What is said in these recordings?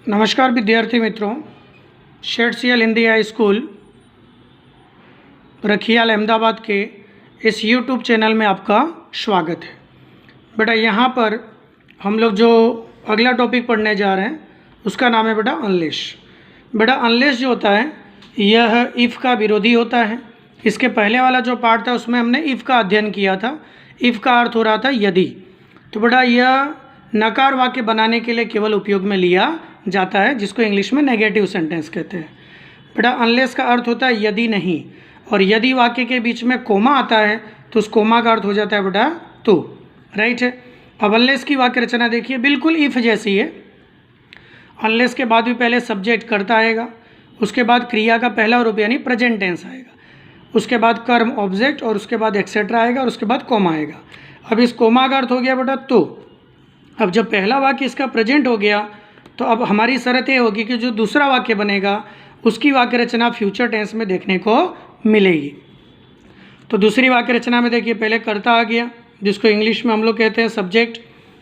नमस्कार विद्यार्थी मित्रों, शेट्सियल हिंदी हाई स्कूल रखियाल अहमदाबाद के इस यूट्यूब चैनल में आपका स्वागत है। बेटा यहाँ पर हम लोग जो अगला टॉपिक पढ़ने जा रहे हैं उसका नाम है बेटा अनलेस। बेटा अनलेस जो होता है यह इफ़ का विरोधी होता है। इसके पहले वाला जो पार्ट था उसमें हमने इफ़ का अध्ययन किया था। इफ़ का अर्थ हो रहा था यदि। तो बेटा यह नकार वाक्य बनाने के लिए केवल उपयोग में लिया जाता है, जिसको इंग्लिश में नेगेटिव सेंटेंस कहते हैं। बेटा अनलेस का अर्थ होता है यदि नहीं, और यदि वाक्य के बीच में कोमा आता है तो उस कोमा का अर्थ हो जाता है बेटा तो। राइट है। अब अनलेस की वाक्य रचना देखिए, बिल्कुल इफ़ जैसी है। अनलेस के बाद भी पहले सब्जेक्ट कर्ता आएगा, उसके बाद क्रिया का पहला रूप यानी प्रेजेंट टेंस आएगा, उसके बाद कर्म ऑब्जेक्ट, और उसके बाद एक्सेट्रा आएगा, और उसके बाद कोमा आएगा। अब इस कोमा का अर्थ हो गया बेटा तो। अब जब पहला वाक्य इसका प्रेजेंट हो गया तो अब हमारी शर्त ये होगी कि जो दूसरा वाक्य बनेगा उसकी वाक्य रचना फ्यूचर टेंस में देखने को मिलेगी। तो दूसरी वाक्य रचना में देखिए, पहले कर्ता आ गया जिसको इंग्लिश में हम लोग कहते हैं सब्जेक्ट।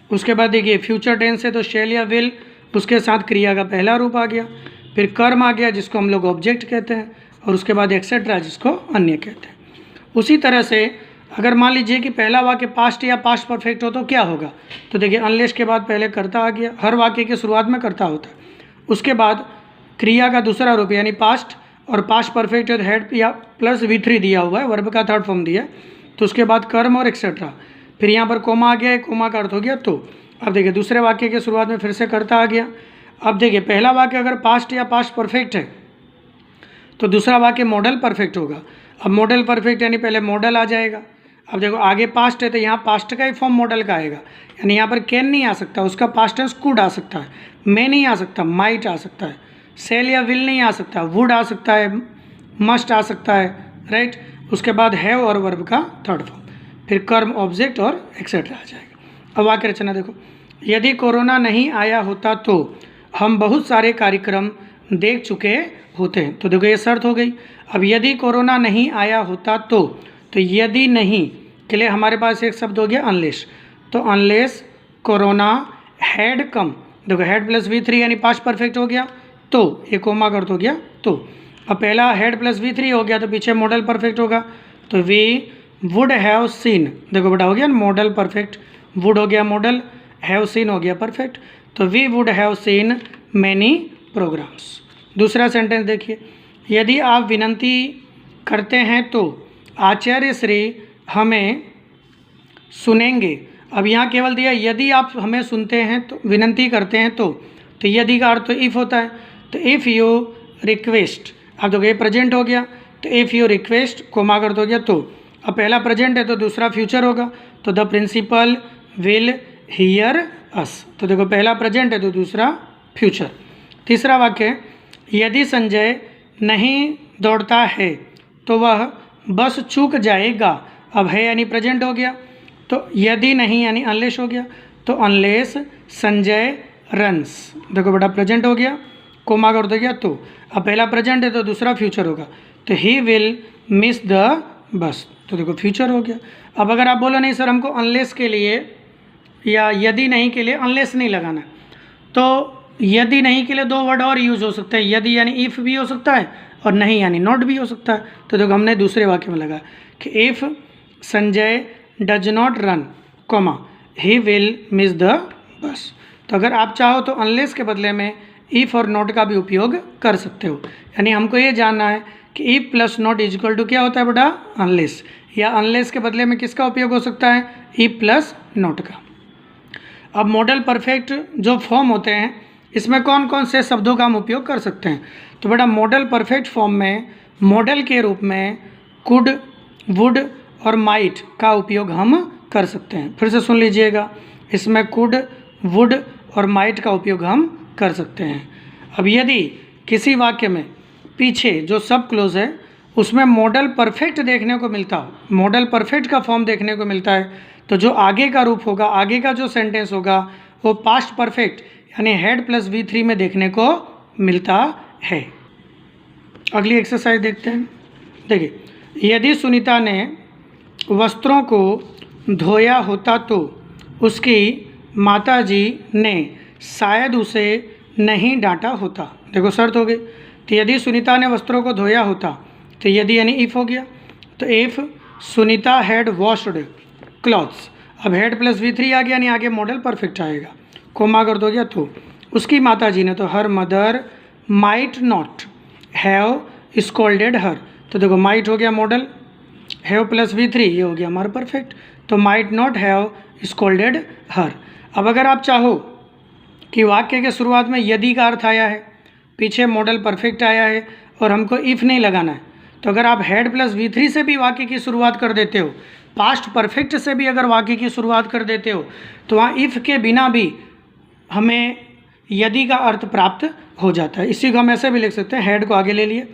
उसके बाद देखिए फ्यूचर टेंस है तो शैल या विल, उसके साथ क्रिया का पहला रूप आ गया। फिर कर्म आ गया जिसको हम लोग ऑब्जेक्ट कहते हैं, और उसके बाद एक्सेट्रा जिसको अन्य कहते हैं। उसी तरह से अगर मान लीजिए कि पहला वाक्य पास्ट या पास्ट परफेक्ट हो तो क्या होगा, तो देखिए अनलेस के बाद पहले कर्ता आ गया। हर वाक्य के शुरुआत में कर्ता होता है। उसके बाद क्रिया का दूसरा रूप यानी पास्ट, और पास्ट परफेक्ट हेड या प्लस V3 दिया हुआ है, वर्ब का थर्ड फॉर्म दिया है, तो उसके बाद कर्म और एक्सेट्रा। फिर यहाँ पर कोमा आ गया, कोमा का अर्थ हो गया तो। अब देखिए दूसरे वाक्य के शुरुआत में फिर से कर्ता आ गया। अब देखिए पहला वाक्य अगर पास्ट या पास्ट परफेक्ट है तो दूसरा वाक्य मॉडल परफेक्ट होगा। अब मॉडल परफेक्ट यानी पहले मॉडल आ जाएगा। अब देखो आगे पास्ट है तो यहाँ पास्ट का ही फॉर्म मॉडल का आएगा, यानी यहाँ पर कैन नहीं आ सकता, उसका पास्ट टेंस कुड आ सकता है, मे नहीं आ सकता, माइट आ सकता है, सेल या विल नहीं आ सकता, वुड आ सकता है, मस्ट आ सकता है। राइट। उसके बाद हैव और वर्ब का थर्ड फॉर्म, फिर कर्म ऑब्जेक्ट और एक्सेट्रा आ जाएगा। अब वाक्य रचना देखो, यदि कोरोना नहीं आया होता तो हम बहुत सारे कार्यक्रम देख चुके होते हैं। तो देखो ये शर्त हो गई। अब यदि कोरोना नहीं आया होता तो यदि नहीं के लिए हमारे पास एक शब्द हो गया अनलेस। तो अनलेस कोरोना हैड कम, देखो हैड प्लस V3 यानी पास्ट परफेक्ट हो गया तो, ये कोमा का अर्थ हो गया तो। अब पहला हैड प्लस V3 हो गया तो पीछे मॉडल परफेक्ट होगा, तो वी वुड हैव सीन, देखो बेटा हो गया मॉडल परफेक्ट, वुड हो गया मॉडल, हैव सीन हो गया परफेक्ट, तो we would have seen many programmes. दूसरा सेंटेंस देखिए, यदि आप विनती करते हैं तो आचार्य श्री हमें सुनेंगे। अब यहाँ केवल दिया यदि आप हमें सुनते हैं तो, विनती करते हैं तो यदि का अर्थ तो इफ़ होता है। तो इफ़ यू रिक्वेस्ट, अब देखो ये प्रेजेंट हो गया तो इफ़ यू रिक्वेस्ट कोमा का अर्थ हो गया तो। अब पहला प्रेजेंट है तो दूसरा फ्यूचर होगा, तो the principal will hear us, तो देखो पहला प्रेजेंट है तो दूसरा फ्यूचर। तीसरा वाक्य, यदि संजय नहीं दौड़ता है तो वह बस चूक जाएगा। अब है यानी प्रेजेंट हो गया, तो यदि नहीं यानी अनलेस हो गया, तो अनलेस संजय रन्स, देखो बेटा प्रेजेंट हो गया, कोमा का अर्थ हो गया तो। अब पहला प्रेजेंट है तो दूसरा फ्यूचर होगा, तो he will miss the bus, तो देखो फ्यूचर हो गया। अब अगर आप बोलो नहीं सर हमको अनलेस के लिए या यदि नहीं के लिए अनलेस नहीं लगाना, तो यदि नहीं के लिए दो वर्ड और यूज़ हो सकते हैं, यदि यानी इफ़ भी हो सकता है और नहीं यानी नॉट भी हो सकता है। तो देखो हमने दूसरे वाक्य में लगा कि if Sanjay does not run comma he will miss the bus. तो अगर आप चाहो तो अनलेस के बदले में इफ़ और नॉट का भी उपयोग कर सकते हो। यानी हमको ये जानना है कि if plus not is equal to क्या होता है बेटा अनलेस, या अनलेस के बदले में किसका उपयोग हो सकता है इफ़ प्लस नॉट का। अब मॉडल परफेक्ट जो फॉर्म होते हैं इसमें कौन कौन से शब्दों का हम उपयोग कर सकते हैं, तो बेटा मॉडल परफेक्ट फॉर्म में मॉडल के रूप में कुड, वुड और माइट का उपयोग हम कर सकते हैं। फिर से सुन लीजिएगा, इसमें कुड, वुड और माइट का उपयोग हम कर सकते हैं। अब यदि किसी वाक्य में पीछे जो सब क्लोज है उसमें मॉडल परफेक्ट देखने को मिलता हो, मॉडल परफेक्ट का फॉर्म देखने को मिलता है, तो जो आगे का रूप होगा, आगे का जो सेंटेंस होगा वो पास्ट परफेक्ट यानी हेड प्लस V3 में देखने को मिलता है। अगली एक्सरसाइज देखते हैं। देखिए, यदि सुनीता ने वस्त्रों को धोया होता तो उसकी माताजी ने शायद उसे नहीं डांटा होता। देखो शर्त हो गई। तो यदि सुनीता ने वस्त्रों को धोया होता, तो यदि यानी इफ़ हो गया। तो if Sunita had washed clothes, अब हेड प्लस V3 आ गया, यानी आगे मॉडल परफेक्ट आएगा। कोमा कर दो गया तो उसकी माता जी ने, तो her mother might not have scolded her. तो देखो माइट हो गया मॉडल, हैव प्लस V3 ये हो गया हमारा परफेक्ट। तो माइट नॉट हैव स्कोल्डेड हर। अब अगर आप चाहो कि वाक्य के शुरुआत में यदि का अर्थ आया है, पीछे मॉडल परफेक्ट आया है और हमको इफ़ नहीं लगाना है, तो अगर आप हेड प्लस V3 से भी वाक्य की शुरुआत कर देते हो, पास्ट परफेक्ट से भी अगर वाक्य की शुरुआत कर देते हो, तो वहाँ इफ़ के बिना भी हमें यदि का अर्थ प्राप्त हो जाता है। इसी को हम ऐसे भी लिख सकते हैं, हेड को आगे ले लिए,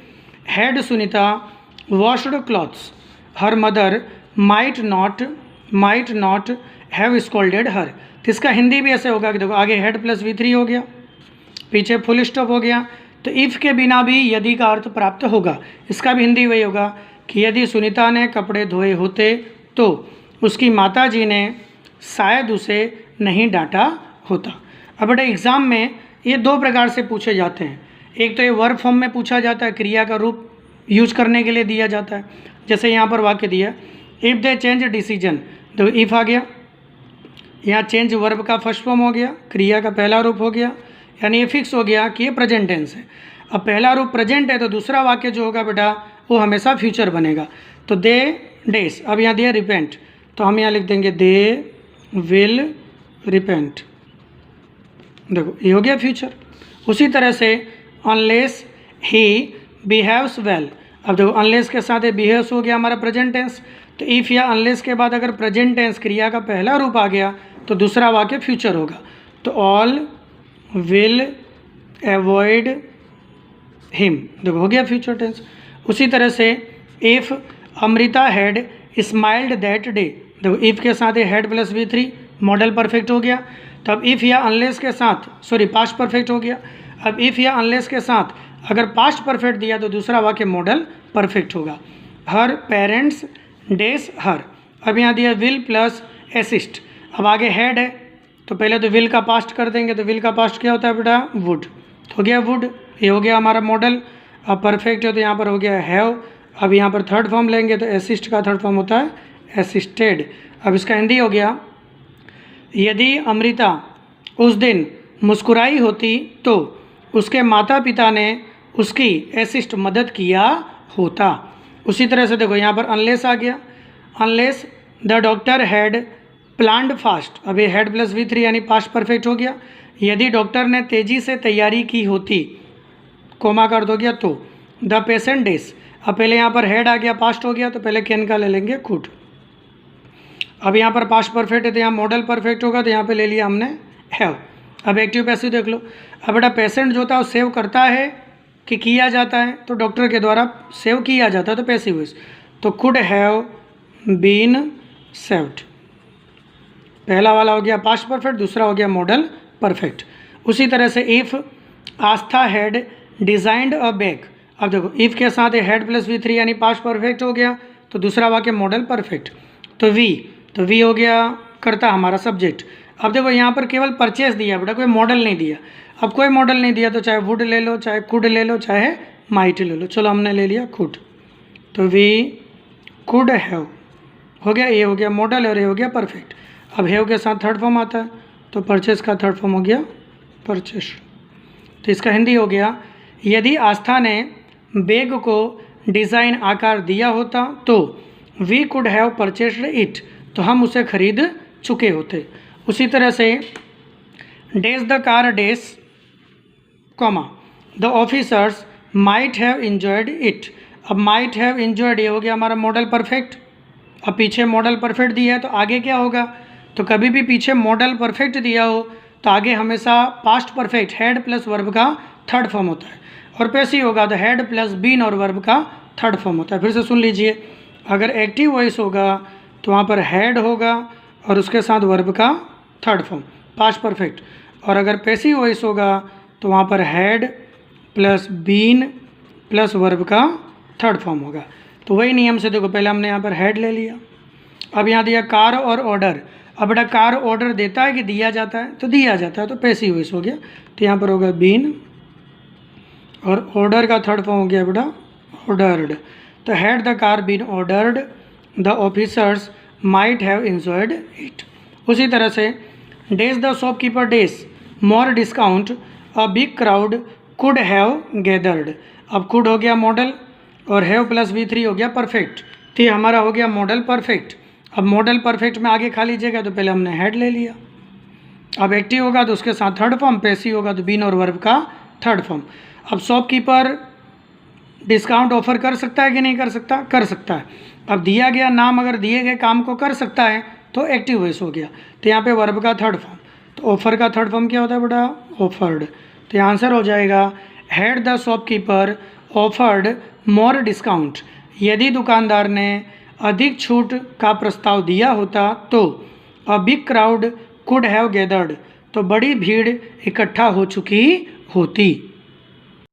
had Sunita washed clothes, her mother might not have scolded her. तो इसका हिंदी भी ऐसे होगा कि देखो आगे हेड प्लस V3 हो गया, पीछे फुल स्टॉप हो गया, तो इफ़ के बिना भी यदि का अर्थ प्राप्त होगा। इसका भी हिंदी वही होगा कि यदि सुनीता ने कपड़े धोए होते तो उसकी माताजी ने शायद उसे नहीं डांटा होता। अब बेटा एग्ज़ाम में ये दो प्रकार से पूछे जाते हैं। एक तो ये वर्ब फॉर्म में पूछा जाता है, क्रिया का रूप यूज करने के लिए दिया जाता है। जैसे यहाँ पर वाक्य दिया, इफ़ दे चेंज डिसीजन, तो इफ़ आ गया, यहाँ चेंज वर्ब का फर्स्ट फॉर्म हो गया, क्रिया का पहला रूप हो गया, यानी ये फिक्स हो गया कि ये प्रेजेंट टेंस है। अब पहला रूप प्रेजेंट है तो दूसरा वाक्य जो होगा बेटा वो हमेशा फ्यूचर बनेगा। तो दे डेज, अब यहाँ दिया रिपेंट, तो हम यहाँ लिख देंगे दे विल रिपेंट। देखो ये हो गया फ्यूचर। उसी तरह से अनलेस ही बिहेव्स वेल, अब देखो अनलेस के साथ बिहेव्स हो गया हमारा प्रेजेंट टेंस। तो इफ़ या अनलेस के बाद अगर प्रेजेंट टेंस क्रिया का पहला रूप आ गया तो दूसरा वाक्य फ्यूचर होगा। तो ऑल विल एवॉइड हिम, देखो हो गया फ्यूचर टेंस। उसी तरह से if Amrita had smiled that day, देखो इफ़ के साथ head plus V3 model perfect हो गया। तब इफ़ या अनलेस के साथ पास्ट परफेक्ट हो गया। अब इफ़ या अनलेस के साथ अगर पास्ट परफेक्ट दिया तो दूसरा वाक्य मॉडल परफेक्ट होगा। हर पेरेंट्स डेज हर, अब यहाँ दिया विल प्लस असिस्ट, अब आगे हेड है तो पहले तो विल का पास्ट कर देंगे, तो विल का पास्ट क्या होता है बेटा वुड, तो हो गया वुड, ये हो गया हमारा मॉडल। अब परफेक्ट है तो यहाँ पर हो गया हैव। अब यहाँ पर थर्ड फॉर्म लेंगे तो असिस्ट का थर्ड फॉर्म होता है असिस्टेड। अब इसका हिंदी हो गया, यदि अमृता उस दिन मुस्कुराई होती तो उसके माता पिता ने उसकी असिस्ट मदद किया होता। उसी तरह से देखो यहाँ पर अनलेस आ गया, unless the doctor had planned fast, अब ये हेड प्लस V3 यानी पास्ट परफेक्ट हो गया। यदि डॉक्टर ने तेज़ी से तैयारी की होती, कोमा कर दो गया तो द पेशेंट डेज, अब पहले यहाँ पर हेड आ गया पास्ट हो गया तो पहले कैन का ले लेंगे कुड। अब यहाँ पर पास्ट परफेक्ट है तो यहाँ मॉडल परफेक्ट होगा तो यहाँ पे ले लिया हमने हैव। अब एक्टिव पैसिव देख लो। अब बेटा पेशेंट जो था वो सेव करता है कि किया जाता है, तो डॉक्टर के द्वारा सेव किया जाता है तो पैसिव वॉइस, तो कुड हैव बीन सेव्ड। पहला वाला हो गया पास्ट परफेक्ट, दूसरा हो गया मॉडल परफेक्ट। उसी तरह से if Aastha had designed a bag, अब देखो इफ़ के साथ हेड प्लस V3 यानी पास्ट परफेक्ट हो गया तो दूसरा वाक्य मॉडल परफेक्ट। तो वी हो गया करता हमारा सब्जेक्ट। अब देखो यहाँ पर केवल परचेस दिया बेटा, कोई मॉडल नहीं दिया। अब कोई मॉडल नहीं दिया तो चाहे वुड ले लो, चाहे कुड ले लो, चाहे माइट ले लो। चलो हमने ले लिया कुड, तो वी कुड हैव हो गया, ये हो गया मॉडल और ये हो गया परफेक्ट। अब हैव के साथ थर्ड फॉर्म आता है तो परचेस का थर्ड फॉर्म हो गया परचेस। तो इसका हिंदी हो गया, यदि आस्था ने बैग को डिज़ाइन आकार दिया होता तो we could have purchased it, तो हम उसे खरीद चुके होते। उसी तरह से days the car days comma the officers might have enjoyed it. अब माइट हैव इंजॉयड ये हो गया हमारा मॉडल परफेक्ट। अब पीछे मॉडल परफेक्ट दिया है तो आगे क्या होगा, तो कभी भी पीछे मॉडल परफेक्ट दिया हो तो आगे हमेशा past perfect head plus verb का थर्ड फॉर्म होता है, और पैसिव होगा तो हेड प्लस बीन और वर्ब का थर्ड फॉर्म होता है। फिर से सुन लीजिए, अगर एक्टिव वॉइस होगा तो वहाँ पर हेड होगा और उसके साथ वर्ब का थर्ड फॉर्म पास्ट परफेक्ट, और अगर पैसिव वॉइस होगा तो वहाँ पर had plus been plus verb का थर्ड फॉर्म होगा। तो वही नियम से देखो, पहले हमने यहाँ पर हेड ले लिया, अब यहाँ दिया कार और ऑर्डर। अब बेटा कार ऑर्डर देता है कि दिया जाता है, तो दिया जाता है, तो पैसिव वॉइस हो गया। तो यहाँ पर होगा बीन, और ऑर्डर का थर्ड फॉर्म हो गया बेटा ऑर्डर्ड। तो had the car been ordered the officers might have enjoyed it. उसी तरह से days the shopkeeper days more discount a big crowd could have gathered. अब कुड हो गया मॉडल और हैव प्लस V3 हो गया परफेक्ट। तो ये हमारा हो गया मॉडल परफेक्ट। अब मॉडल परफेक्ट में आगे खाली जगह, तो पहले हमने हैड ले लिया। अब एक्टिव होगा तो उसके साथ थर्ड फॉर्म, पैसिव होगा तो बीन और वर्ब का थर्ड फॉर्म। अब शॉपकीपर डिस्काउंट ऑफर कर सकता है कि नहीं कर सकता? कर सकता है। अब दिया गया नाम अगर दिए गए काम को कर सकता है तो एक्टिव वॉइस हो गया। तो यहाँ पे वर्ब का थर्ड फॉर्म। तो ऑफर का थर्ड फॉर्म क्या होता है बेटा? ऑफर्ड। तो आंसर हो जाएगा had the shopkeeper offered more discount. यदि दुकानदार ने अधिक छूट का प्रस्ताव दिया होता तो अ big crowd could have gathered, तो बड़ी भीड़ इकट्ठा हो चुकी होती।